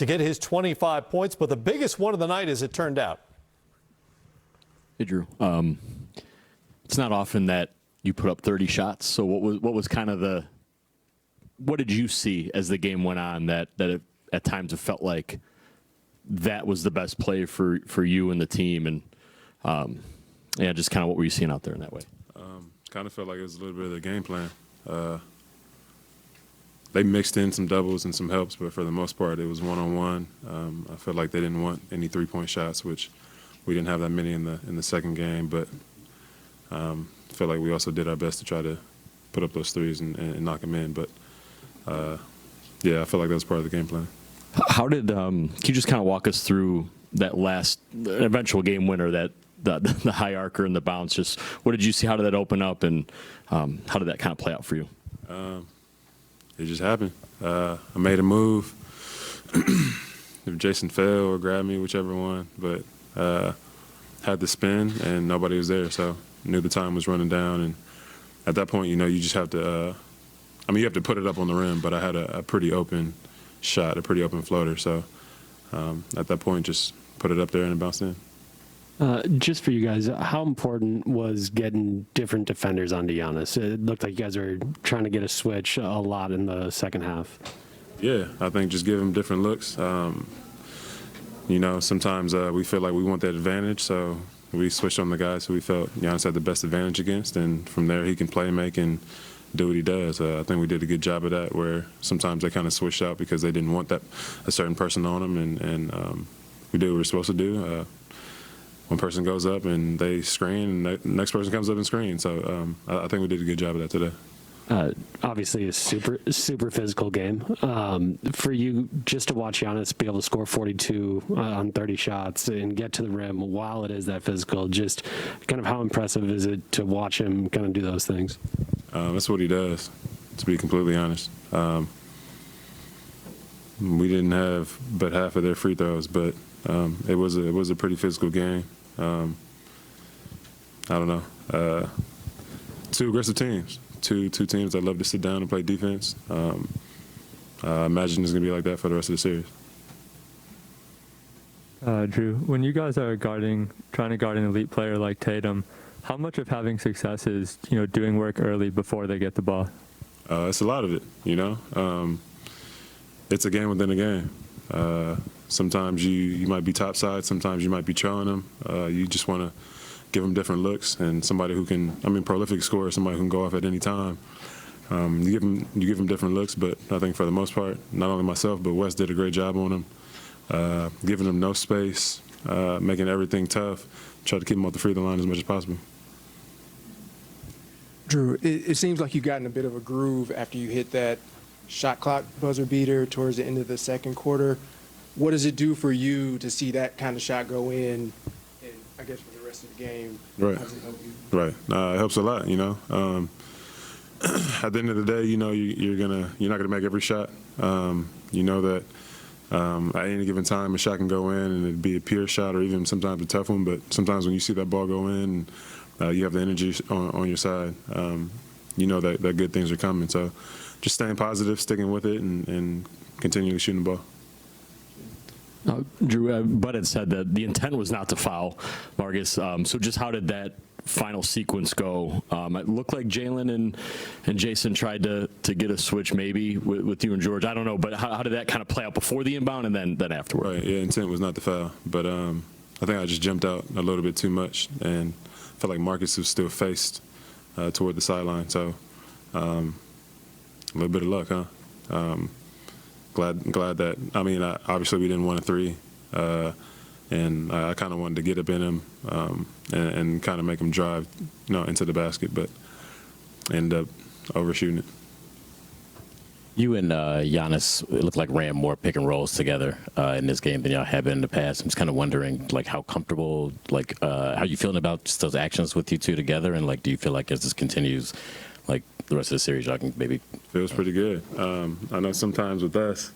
to get his 25 points, but the biggest one of the night as it turned out. Hey, Jrue. It's not often that you put up 30 shots. So what was kind of what did you see as the game went on that at times it felt like that was the best play for you and the team? And just kind of what were you seeing out there in that way? Kind of felt like it was a little bit of the game plan. They mixed in some doubles and some helps, but for the most part, it was one-on-one. I felt like they didn't want any three-point shots, which we didn't have that many in the second game. But I felt like we also did our best to try to put up those threes and knock them in. But I felt like that was part of the game plan. How did can you just kind of walk us through that last eventual game winner, that the high arcer and the bounce? Just what did you see? How did that open up, and how did that kind of play out for you? It just happened. I made a move. If Jason fell or grabbed me, whichever one, but had the spin and nobody was there, so knew the time was running down. And at that point, you just have to. You have to put it up on the rim, but I had a pretty open shot, a pretty open floater. So at that point, just put it up there and it bounced in. Just for you guys, how important was getting different defenders onto Giannis? It looked like you guys were trying to get a switch a lot in the second half. Yeah, I think just give him different looks. Sometimes we feel like we want that advantage, so we switched on the guys who we felt Giannis had the best advantage against, and from there he can play, make, and do what he does. I think we did a good job of that, where sometimes they kind of switched out because they didn't want a certain person on them, and we did what we were supposed to do. One person goes up and they screen, and the next person comes up and screens. So I think we did a good job of that today. Obviously, a super physical game. For you, just to watch Giannis be able to score 42 on 30 shots and get to the rim while it is that physical, just kind of how impressive is it to watch him kind of do those things? That's what he does, to be completely honest. We didn't have but half of their free throws, but it was a pretty physical game. I don't know. Two aggressive teams. Two teams that love to sit down and play defense. I imagine it's going to be like that for the rest of the series. Jrue, when you guys are trying to guard an elite player like Tatum, how much of having success is doing work early before they get the ball? It's a lot of it. It's a game within a game. Sometimes you might be topside, sometimes you might be trailing them. You just want to give them different looks, and somebody who can, prolific scorer, somebody who can go off at any time. You give them different looks, but I think for the most part, not only myself, but Wes did a great job on them, giving them no space, making everything tough, try to keep them off the free throw line as much as possible. Jrue, it seems like you got in a bit of a groove after you hit that shot clock buzzer beater towards the end of the second quarter. What does it do for you to see that kind of shot go in, and I guess for the rest of the game? Right. How does it help you? Right. It helps a lot. At the end of the day, you're not gonna make every shot. That at any given time a shot can go in, and it'd be a pure shot or even sometimes a tough one. But sometimes when you see that ball go in, you have the energy on your side. That good things are coming. So just staying positive, sticking with it, and continuing shooting the ball. Jrue, Bud had said that the intent was not to foul Marcus. So just how did that final sequence go? It looked like Jalen and Jason tried to get a switch maybe with you and George. I don't know, but how did that kind of play out before the inbound and then afterward? Right, yeah, intent was not to foul. But I think I just jumped out a little bit too much and felt like Marcus was still faced toward the sideline. So a little bit of luck, huh? Glad that, obviously we didn't want a three, and I kind of wanted to get up in him and kind of make him drive, into the basket, but ended up overshooting it. You and Giannis, it looked like ran more pick and rolls together in this game than y'all have been in the past. I'm just kind of wondering, how comfortable, how you feeling about just those actions with you two together, and do you feel like as this continues, the rest of the series, y'all can maybe... Feels pretty good. I know sometimes with us,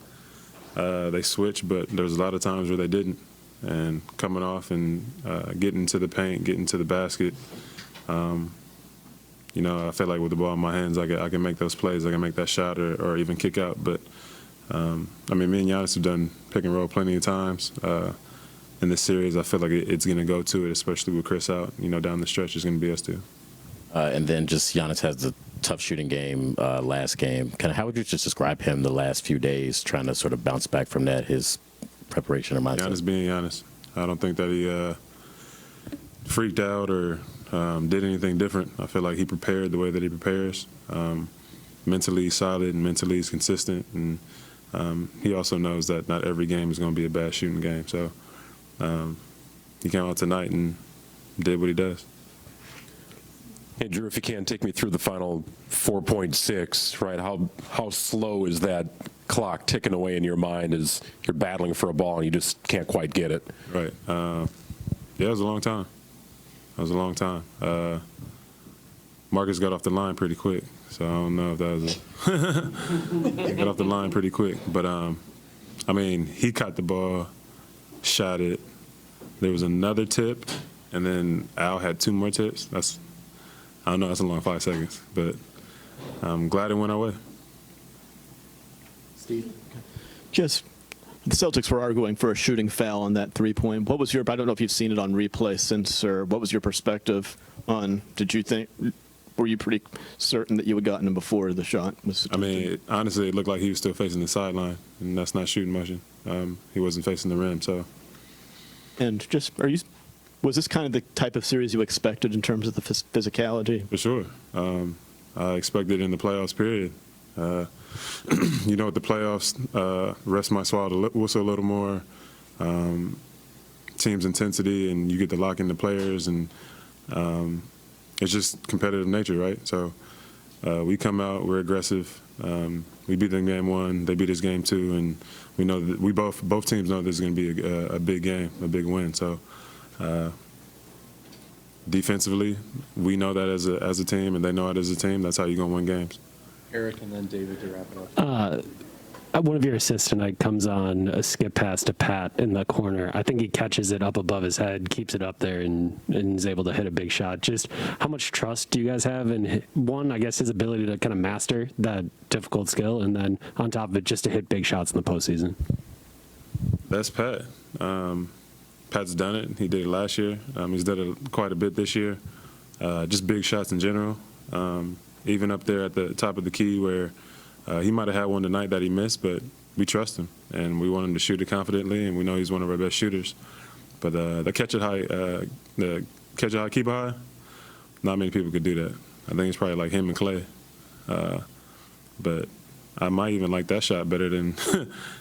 they switch, but there's a lot of times where they didn't. And coming off and getting to the paint, getting to the basket, I feel like with the ball in my hands, I can make those plays. I can make that shot or even kick out. But I mean, me and Giannis have done pick and roll plenty of times. In this series, I feel like it's going to go to it, especially with Chris out. Down the stretch, it's going to be us too. And then just Giannis has the tough shooting game last game. Kind of how would you just describe him the last few days, trying to sort of bounce back from that, his preparation or mindset? Giannis being Giannis. I don't think that he freaked out or did anything different. I feel like he prepared the way that he prepares. Mentally he's solid and mentally he's consistent. And he also knows that not every game is going to be a bad shooting game. So he came out tonight and did what he does. Hey, Jrue, if you can, take me through the final 4.6, right? How slow is that clock ticking away in your mind as you're battling for a ball and you just can't quite get it? Right. Yeah, it was a long time. It was a long time. Marcus got off the line pretty quick, so I don't know if that was he got off the line pretty quick. But, I mean, he caught the ball, shot it. There was another tip, and then Al had 2 more tips. I don't know, that's a long 5 seconds, but I'm glad it went our way. Steve? Just, the Celtics were arguing for a shooting foul on that 3-point. What was I don't know if you've seen it on replay since, or what was your perspective on, were you pretty certain that you had gotten him before the shot was? I mean, honestly, it looked like he was still facing the sideline, and that's not shooting motion. He wasn't facing the rim, so. And just, was this kind of the type of series you expected in terms of the physicality? For sure. I expected in the playoffs, period. With the playoffs, refs might swallow the whistle a little more. Team's intensity, and you get to lock in the players, and it's just competitive nature, right? So we come out, we're aggressive. We beat them game 1, they beat us game 2, and we know that both teams know this is going to be a big game, a big win. So defensively, we know that as a team, and they know it as a team. That's how you're going to win games. Eric, and then David to wrap it up. One of your assists tonight comes on a skip pass to Pat in the corner. I think he catches it up above his head, keeps it up there, and is able to hit a big shot. Just how much trust do you guys have in, one, I guess, his ability to kind of master that difficult skill, and then on top of it, just to hit big shots in the postseason? That's Pat. Pat's done it. He did it last year. He's done it quite a bit this year. Just big shots in general. Even up there at the top of the key where he might have had one tonight that he missed, but we trust him, and we want him to shoot it confidently, and we know he's one of our best shooters. But the catch it high, keep it high, not many people could do that. I think it's probably like him and Clay. But I might even like that shot better than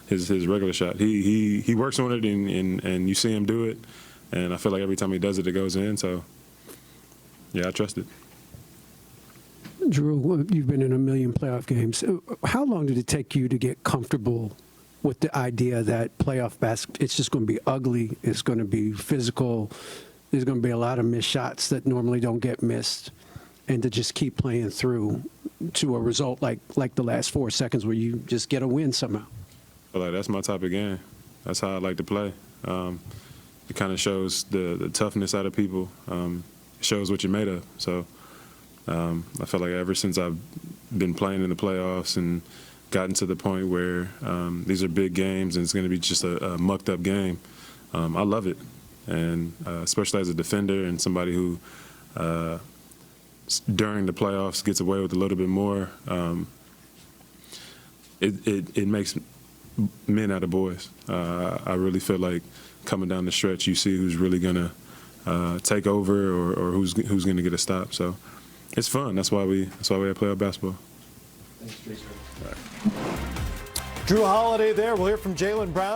his regular shot. He works on it, and you see him do it, and I feel like every time he does it, it goes in. So, yeah, I trust it. Jrue, you've been in a million playoff games. How long did it take you to get comfortable with the idea that playoff basketball, it's just going to be ugly, it's going to be physical, there's going to be a lot of missed shots that normally don't get missed, and to just keep playing through to a result like the last 4 seconds where you just get a win somehow? I feel like that's my type of game. That's how I like to play. It kind of shows the toughness out of people. It shows what you're made of. So I feel like ever since I've been playing in the playoffs and gotten to the point where these are big games and it's going to be just a mucked up game, I love it. And especially as a defender and somebody who during the playoffs gets away with a little bit more, it makes men out of boys. I really feel like coming down the stretch, you see who's really going to take over or who's going to get a stop. So it's fun. That's why we have playoff basketball. Jrue Holiday there. We'll hear from Jaylen Brown.